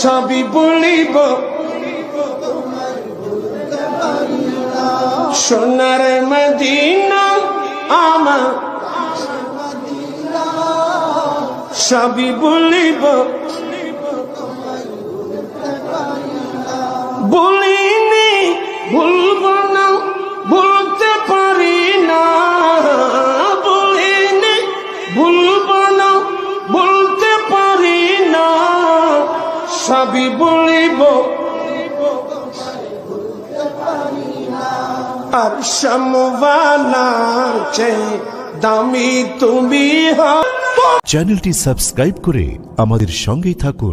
সবই বলিব সোনার মদিনা আমার সবই বলিব বলিনি ভুলব না ভুলতে পারি না বলিনি ভুলব না বলতে পারি না সবই বলিব আর সমওয়ালার চেয়ে দামি তুমি হও। চ্যানেলটি সাবস্ক্রাইব করে আমাদের সঙ্গেই থাকুন।